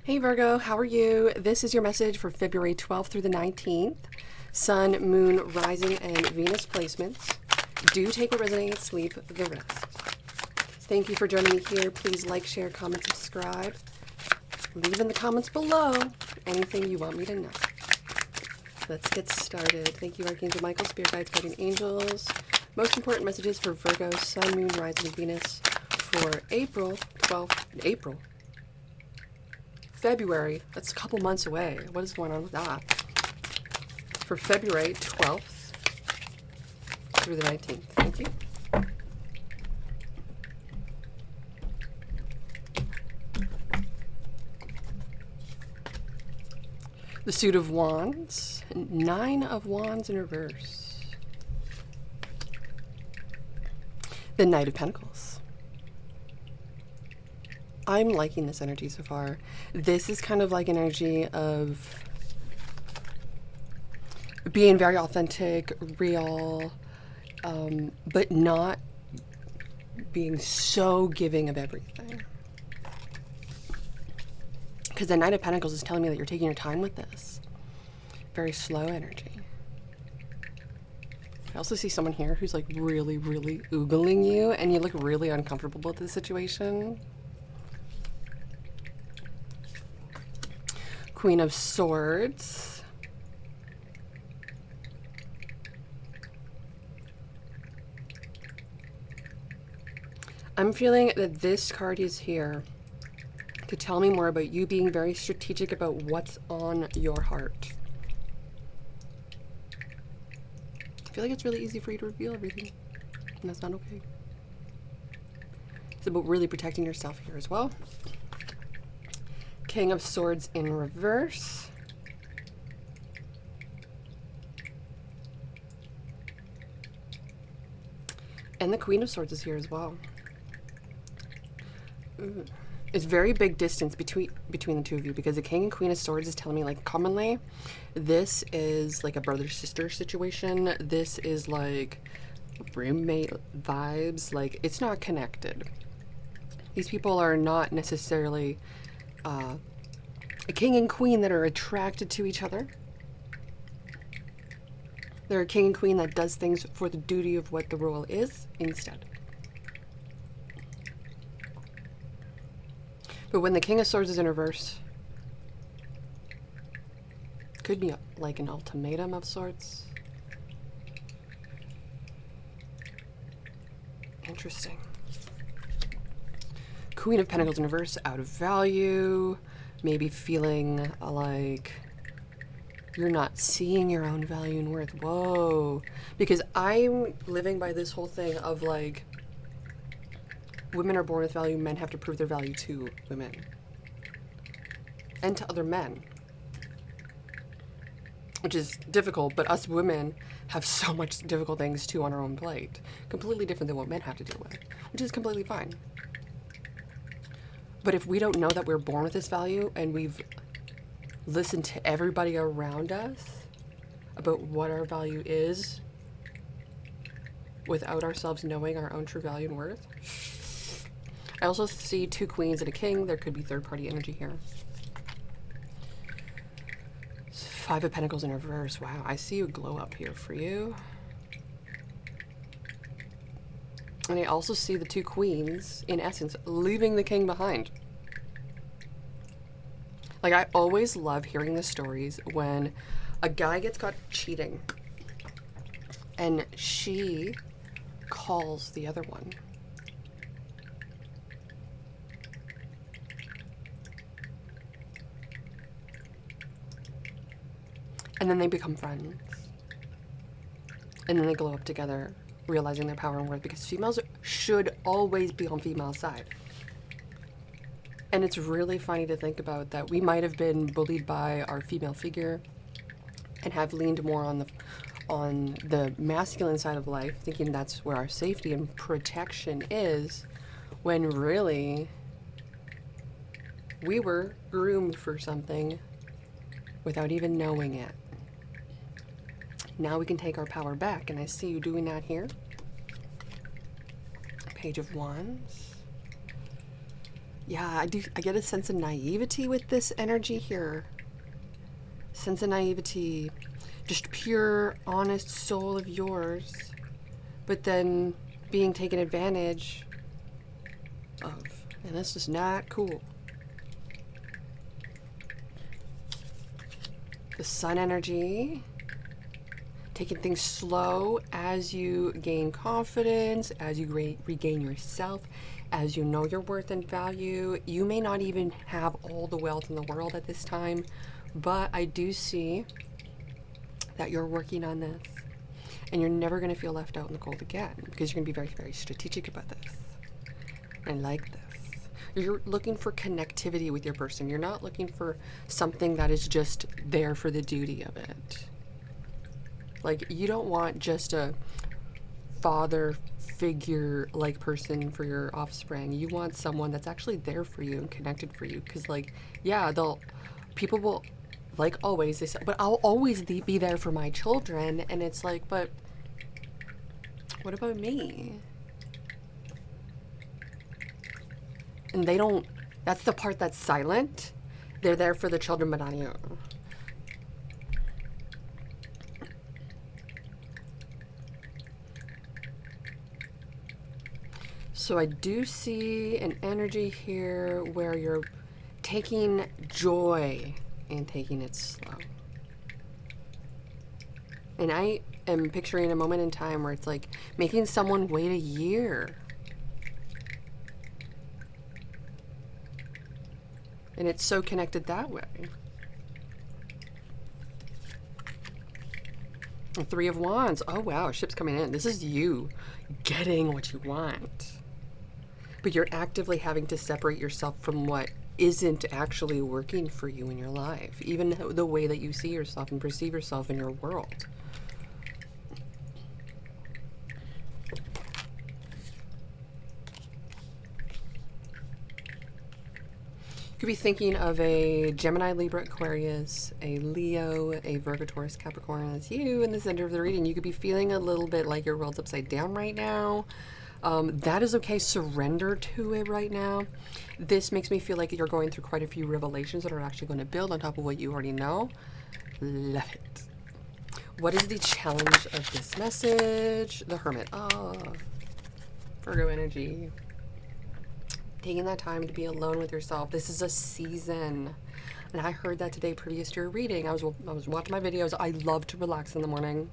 Hey Virgo, how are you? This is your message for February 12th through the 19th. Sun, Moon, Rising, and Venus placements. Do take what resonates, leave the rest. Thank you for joining me here. Please like, share, comment, subscribe. Leave in the comments below anything you want me to know. Let's get started. Thank you, Archangel Michael, Spirit Guides, Guardian Angels. Most important messages for Virgo, Sun, Moon, Rising, and Venus for April 12th. February, that's a couple months away. What is going on with that? For February 12th through the 19th. Thank you. The Suit of Wands, Nine of Wands in reverse. The Knight of Pentacles. I'm liking this energy so far. This is kind of like an energy of being very authentic, real, but not being so giving of everything. Because the Knight of Pentacles is telling me that you're taking your time with this. Very slow energy. I also see someone here who's like really, really oogling you, and you look really uncomfortable with the situation. Queen of Swords. I'm feeling that this card is here to tell me more about you being very strategic about what's on your heart. I feel like it's really easy for you to reveal everything, and that's not okay. It's about really protecting yourself here as well. King of Swords in reverse. And the Queen of Swords is here as well. Ooh. It's very big distance between the two of you, because the King and Queen of Swords is telling me, like, commonly this is like a brother-sister situation. This is like roommate vibes. Like, it's not connected. These people are not necessarily a king and queen that are attracted to each other. They're a king and queen that does things for the duty of what the role is instead. But when the King of Swords is in reverse, could be like an ultimatum of sorts. Interesting. Queen of Pentacles in reverse, out of value. Maybe feeling like you're not seeing your own value and worth. Whoa. Because I'm living by this whole thing of like, women are born with value, men have to prove their value to women. And to other men. Which is difficult, but us women have so much difficult things too on our own plate. Completely different than what men have to deal with. Which is completely fine. But if we don't know that we're born with this value, and we've listened to everybody around us about what our value is, without ourselves knowing our own true value and worth. I also see two queens and a king. There could be third-party energy here. Five of Pentacles in reverse. Wow, I see a glow up here for you. And I also see the two queens, in essence, leaving the king behind. Like, I always love hearing the stories when a guy gets caught cheating and she calls the other one. And then they become friends. And then they glow up together, realizing their power and worth, because females should always be on female side. And it's really funny to think about that we might have been bullied by our female figure and have leaned more on the masculine side of life, thinking that's where our safety and protection is, when really we were groomed for something without even knowing it. Now we can take our power back, and I see you doing that here. Page of Wands. Yeah, I get a sense of naivety with this energy here. Sense of naivety, just pure, honest soul of yours, but then being taken advantage of. And that's just not cool. The sun energy, taking things slow as you gain confidence, as you regain yourself, as you know your worth and value. You may not even have all the wealth in the world at this time, but I do see that you're working on this, and you're never going to feel left out in the cold again, because you're going to be very, very strategic about this. I like this. You're looking for connectivity with your person. You're not looking for something that is just there for the duty of it. Like, you don't want just a father figure like person for your offspring. You want someone that's actually there for you and connected for you. Because, like, yeah, people will, like always, they say, but I'll always be there for my children. And it's like, but what about me? And they don't, that's the part that's silent. They're there for the children, but not you. So I do see an energy here where you're taking joy and taking it slow. And I am picturing a moment in time where it's like making someone wait a year. And it's so connected that way. The Three of Wands. Oh, wow. Ship's coming in. This is you getting what you want. But you're actively having to separate yourself from what isn't actually working for you in your life. Even the way that you see yourself and perceive yourself in your world. You could be thinking of a Gemini, Libra, Aquarius, a Leo, a Virgo, Taurus, Capricorn. That's you in the center of the reading. You could be feeling a little bit like your world's upside down right now. That is okay. Surrender to it right now. This makes me feel like you're going through quite a few revelations that are actually going to build on top of what you already know. Love it. What is the challenge of this message? The Hermit. Oh, Virgo energy. Taking that time to be alone with yourself. This is a season. And I heard that today previous to your reading. I was watching my videos. I love to relax in the morning.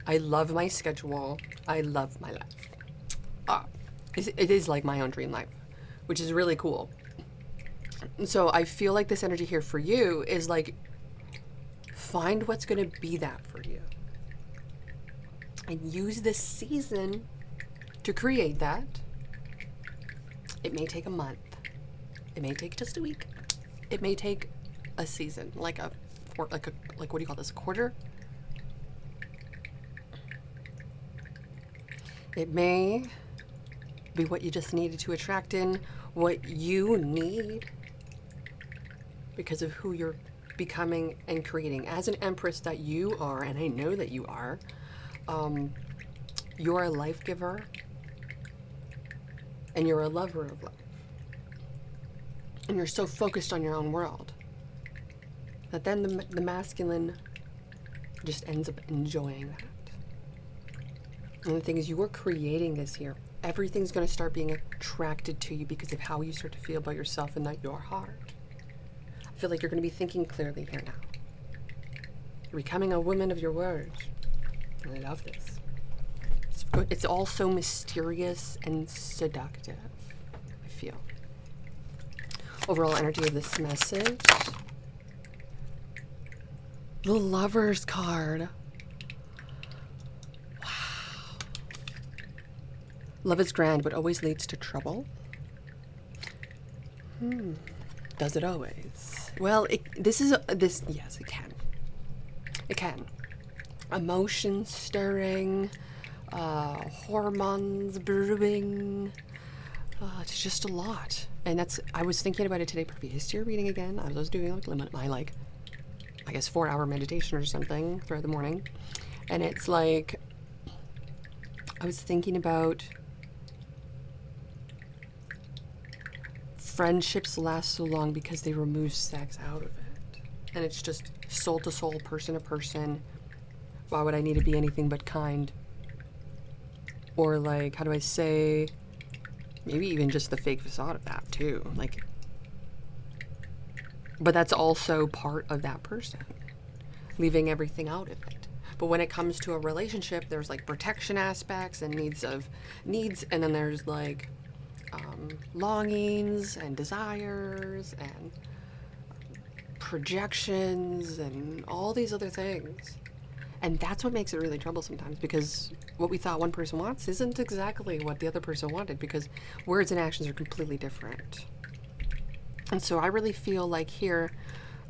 I love my schedule. I love my life. It is like my own dream life, which is really cool. And so I feel like this energy here for you is like, find what's going to be that for you. And use this season to create that. It may take a month. It may take just a week. It may take a season, like what do you call this, a quarter? It may be what you just needed to attract in what you need because of who you're becoming and creating. As an Empress that you are, and I know that you are, you're a life giver. And you're a lover of life. And you're so focused on your own world that then the masculine just ends up enjoying that. And the thing is, you are creating this year. Everything's going to start being attracted to you because of how you start to feel about yourself and that your heart. I feel like you're going to be thinking clearly here now. You're becoming a woman of your words. And I love this. It's all so mysterious and seductive, I feel. Overall energy of this message. The Lover's card. Wow. Love is grand, but always leads to trouble. Does it always? Well, yes, it can. It can. Emotion stirring. Hormones brewing. It's just a lot. And I was thinking about it today previous to your reading again. I was doing my 4-hour meditation or something throughout the morning. And it's like, I was thinking about friendships last so long because they remove sex out of it. And it's just soul to soul, person to person. Why would I need to be anything but kind? Or like, how do I say, maybe even just the fake facade of that too. Like, but that's also part of that person, leaving everything out of it. But when it comes to a relationship, there's like protection aspects and needs, and then there's like longings and desires and projections and all these other things. And that's what makes it really trouble sometimes, because what we thought one person wants isn't exactly what the other person wanted, because words and actions are completely different. And so I really feel like here,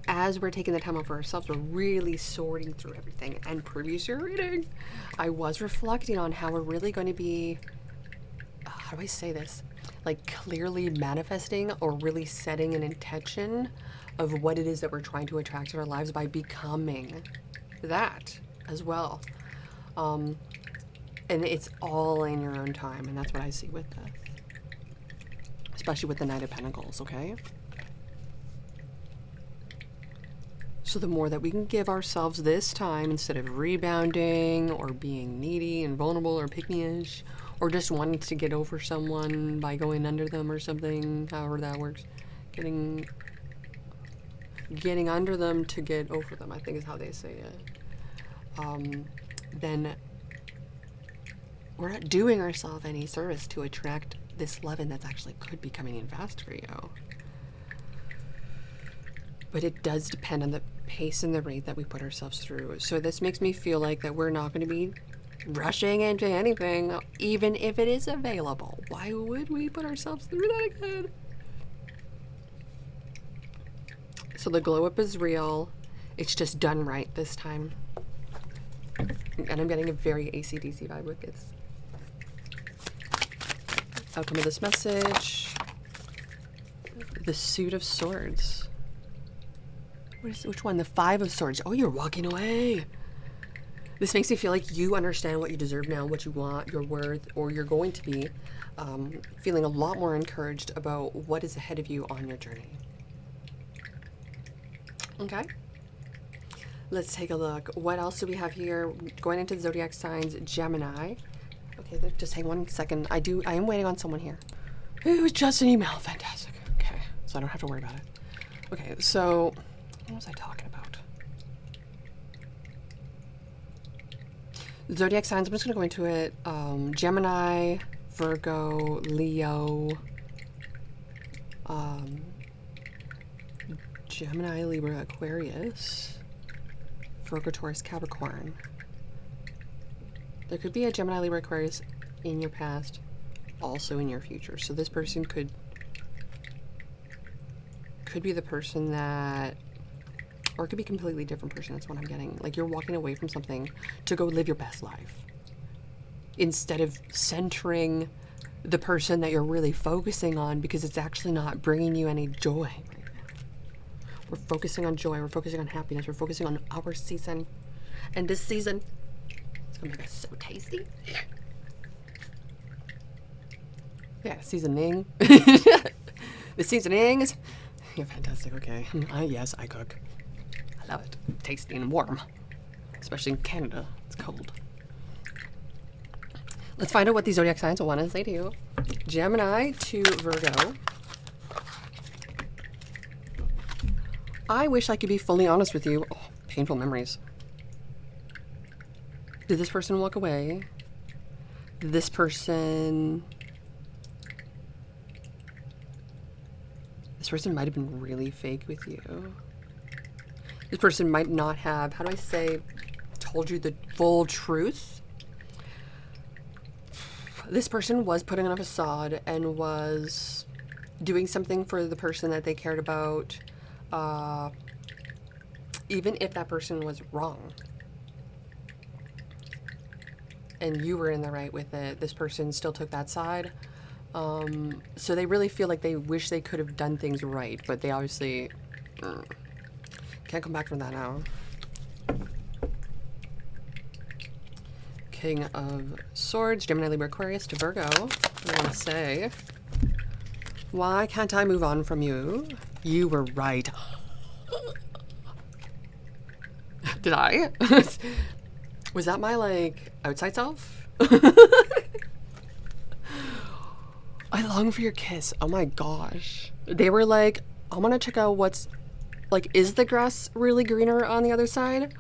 as we're taking the time out for ourselves, we're really sorting through everything. And previous year reading, I was reflecting on how we're really going to be, how do I say this? Like clearly manifesting or really setting an intention of what it is that we're trying to attract in our lives by becoming that as well. And it's all in your own time, and that's what I see with this. Especially with the Knight of Pentacles, okay? So the more that we can give ourselves this time, instead of rebounding or being needy and vulnerable or pick-me-ish, or just wanting to get over someone by going under them or something, however that works, getting under them to get over them, I think is how they say it. Then we're not doing ourselves any service to attract this love in that's actually could be coming in fast for you. But it does depend on the pace and the rate that we put ourselves through. So this makes me feel like that we're not going to be rushing into anything, even if it is available. Why would we put ourselves through that again? So the glow up is real. It's just done right this time. And I'm getting a very AC/DC vibe with this. Outcome of this message. The Suit of Swords. Which one? The Five of Swords. Oh, you're walking away. This makes me feel like you understand what you deserve now, what you want, your worth, or you're going to be feeling a lot more encouraged about what is ahead of you on your journey. Okay. Let's take a look. What else do we have here? Going into the zodiac signs, Gemini. Okay, just hang 1 second. I am waiting on someone here. It was just an email. Fantastic. Okay, so I don't have to worry about it. Okay, so what was I talking about? Zodiac signs, I'm just going to go into it. Gemini, Virgo, Leo, Gemini, Libra, Aquarius, Virgo, Taurus, Capricorn. There could be a Gemini, Libra, Aquarius in your past, also in your future. So this person could be the person that, or it could be a completely different person. That's what I'm getting. Like you're walking away from something to go live your best life, instead of centering the person that you're really focusing on, because it's actually not bringing you any joy. We're focusing on joy. We're focusing on happiness. We're focusing on our season. And this season, it's going to make us so tasty. Yeah, seasoning. The seasonings. You're fantastic. Okay. Yes, I cook. I love it. Tasty and warm. Especially in Canada. It's cold. Let's find out what these zodiac signs will want to say to you. Gemini to Virgo. I wish I could be fully honest with you. Oh, painful memories. Did this person walk away? Did this person might have been really fake with you. This person might not have, how do I say, told you the full truth. This person was putting on a facade and was doing something for the person that they cared about, even if that person was wrong. And you were in the right with it. This person still took that side. So they really feel like they wish they could have done things right, but they obviously can't come back from that now. King of Swords, Gemini, Libra, Aquarius to Virgo. I want to say Why can't I move on from you? You were right. Did I? Was that my, like, outside self? I long for your kiss. Oh my gosh. They were like, I want to check out what's, like, is the grass really greener on the other side?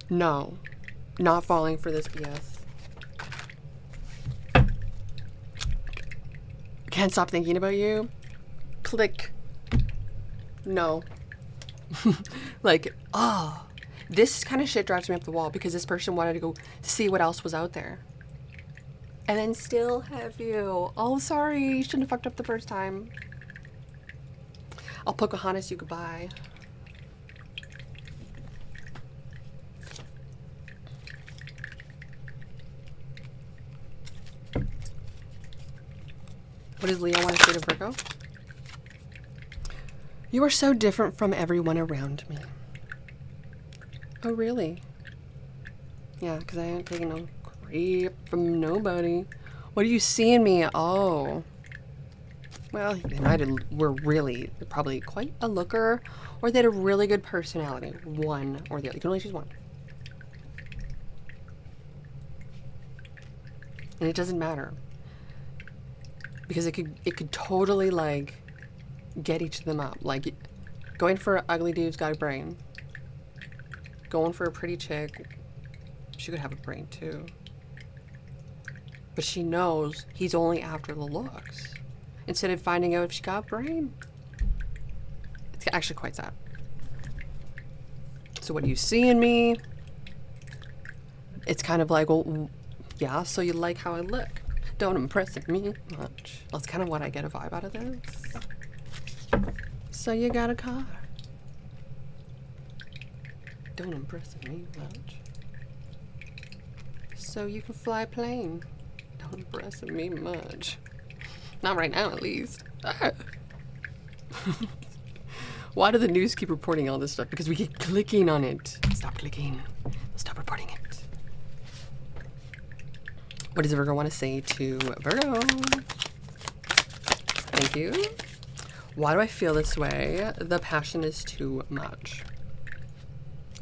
No. Not falling for this BS. Can't stop thinking about you. Click. No. Like, oh. This kind of shit drives me up the wall because this person wanted to go see what else was out there. And then still have you. Oh, sorry. You shouldn't have fucked up the first time. I'll Pocahontas you goodbye. What does Leo want to say to Virgo? You are so different from everyone around me. Oh, really? Yeah, because I ain't taking no crap from nobody. What do you see in me? Oh. Well, they might have, were really probably quite a looker, or they had a really good personality. One or the other. You can only choose one. And it doesn't matter. Because it could totally, like, get each of them up. Like, going for an ugly dude's got a brain. Going for a pretty chick, she could have a brain too. But she knows he's only after the looks, instead of finding out if she got a brain. It's actually quite sad. So what do you see in me? It's kind of like, well, yeah, so you like how I look. Don't impress me much. That's kind of what I get a vibe out of this. So you got a car. Don't impress me much. So you can fly a plane. Don't impress me much. Not right now, at least. Why do the news keep reporting all this stuff? Because we keep clicking on it. Stop clicking. Stop reporting it. What does Virgo want to say to Virgo? Thank you. Why do I feel this way? The passion is too much.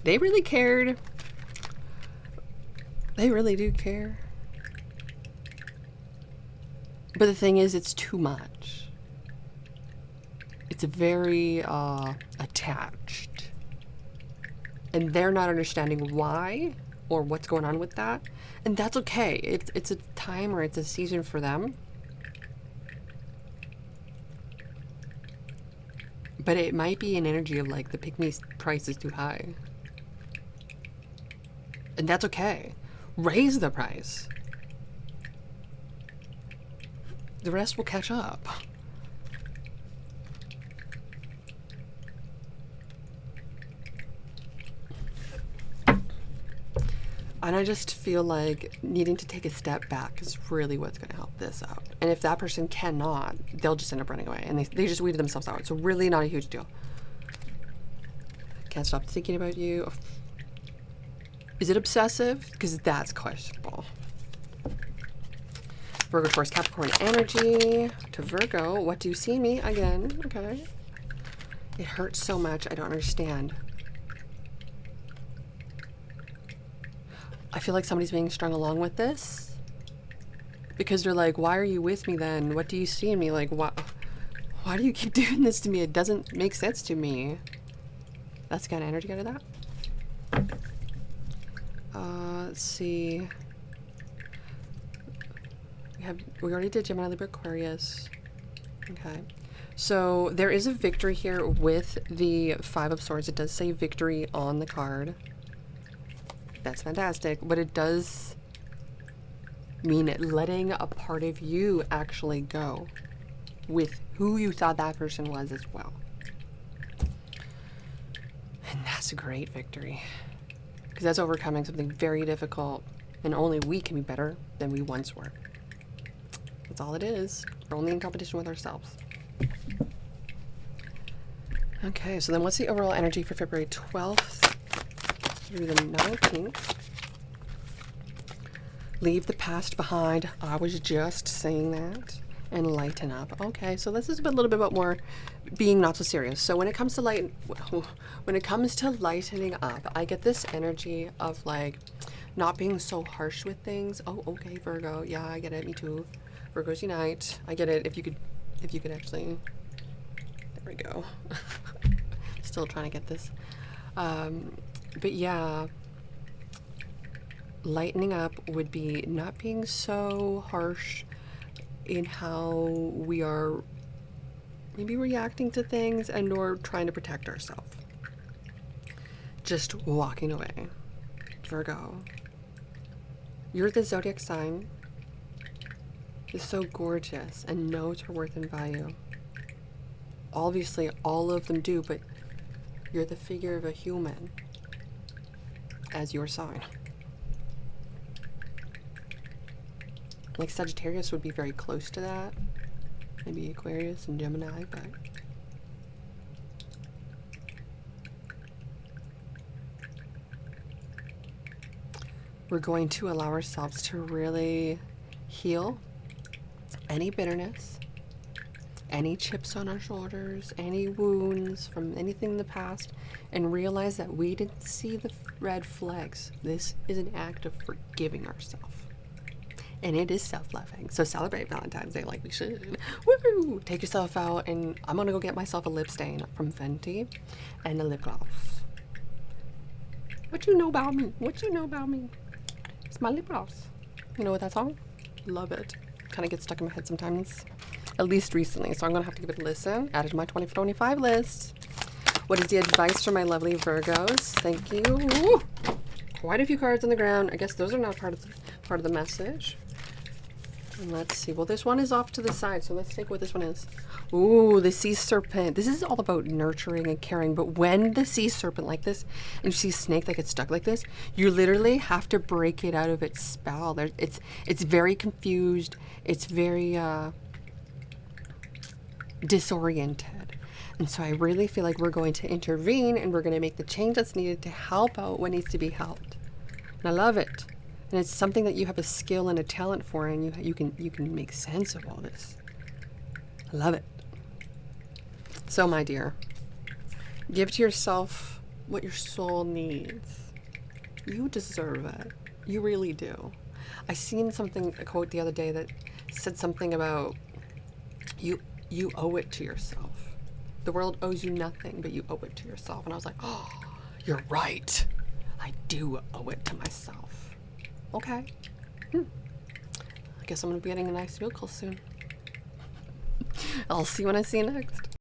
They really cared. They really do care. But the thing is, it's too much. It's very attached. And they're not understanding why or what's going on with that. And that's okay. It's a time or it's a season for them. But it might be an energy of like the pick-me price is too high. And that's okay. Raise the price. The rest will catch up. And I just feel like needing to take a step back is really what's going to help this out. And if that person cannot, they'll just end up running away. And they just weeded themselves out. So really not a huge deal. Can't stop thinking about you. Is it obsessive? Because that's questionable. Virgo, Taurus, Capricorn energy to Virgo. What do you see me? Again. Okay. It hurts so much. I don't understand. I feel like somebody's being strung along with this. Because they're like, why are you with me then? What do you see in me? Like, why do you keep doing this to me? It doesn't make sense to me. That's the kind of energy out of that. Let's see. We already did Gemini, Libra, Aquarius. Okay. So there is a victory here with the Five of Swords. It does say victory on the card. That's fantastic. But it does mean letting a part of you actually go with who you thought that person was as well. And that's a great victory. Because that's overcoming something very difficult. And only we can be better than we once were. That's all it is. We're only in competition with ourselves. Okay, so then what's the overall energy for February 12th through the 19th? Leave the past behind. I was just saying that. And lighten up. Okay, so this is a little bit about more being not so serious. So when it comes to lightening up, I get this energy of like not being so harsh with things. Oh, okay, Virgo. Yeah, I get it. Me too. Virgos unite. I get it. If you could actually. There we go. Still trying to get this. But yeah, lightening up would be not being so harsh in how we are maybe reacting to things and or trying to protect ourselves. Just walking away. Virgo, you're the zodiac sign is so gorgeous and knows her worth and value. Obviously, all of them do, but you're the figure of a human as your sign. Like Sagittarius would be very close to that. Maybe Aquarius and Gemini, but we're going to allow ourselves to really heal any bitterness, any chips on our shoulders, any wounds from anything in the past, and realize that we didn't see the red flags. This is an act of forgiving ourselves. And it is self-loving. So celebrate Valentine's Day like we should. Woo! Take yourself out, and I'm gonna go get myself a lip stain from Fenty and a lip gloss. What you know about me? What you know about me? It's my lip gloss. You know what that song? Love it. Kind of gets stuck in my head sometimes. At least recently. So I'm gonna have to give it a listen. Add it to my 2025 list. What is the advice for my lovely Virgos? Thank you. Woo! Quite a few cards on the ground. I guess those are not part of the message. And let's see. Well, this one is off to the side, so let's take what this one is. Ooh, the sea serpent. This is all about nurturing and caring, but when the sea serpent like this, and you see a snake that gets stuck like this, you literally have to break it out of its spell. It's very confused. It's very disoriented. And so I really feel like we're going to intervene, and we're going to make the change that's needed to help out what needs to be helped. And I love it. And it's something that you have a skill and a talent for, and you can make sense of all this. I love it. So, my dear, give to yourself what your soul needs. You deserve it. You really do. I seen a quote the other day that said something about you owe it to yourself. The world owes you nothing, but you owe it to yourself. And I was like, oh, you're right. I do owe it to myself. Okay. I guess I'm going to be getting a nice vehicle soon. I'll see you when I see you next.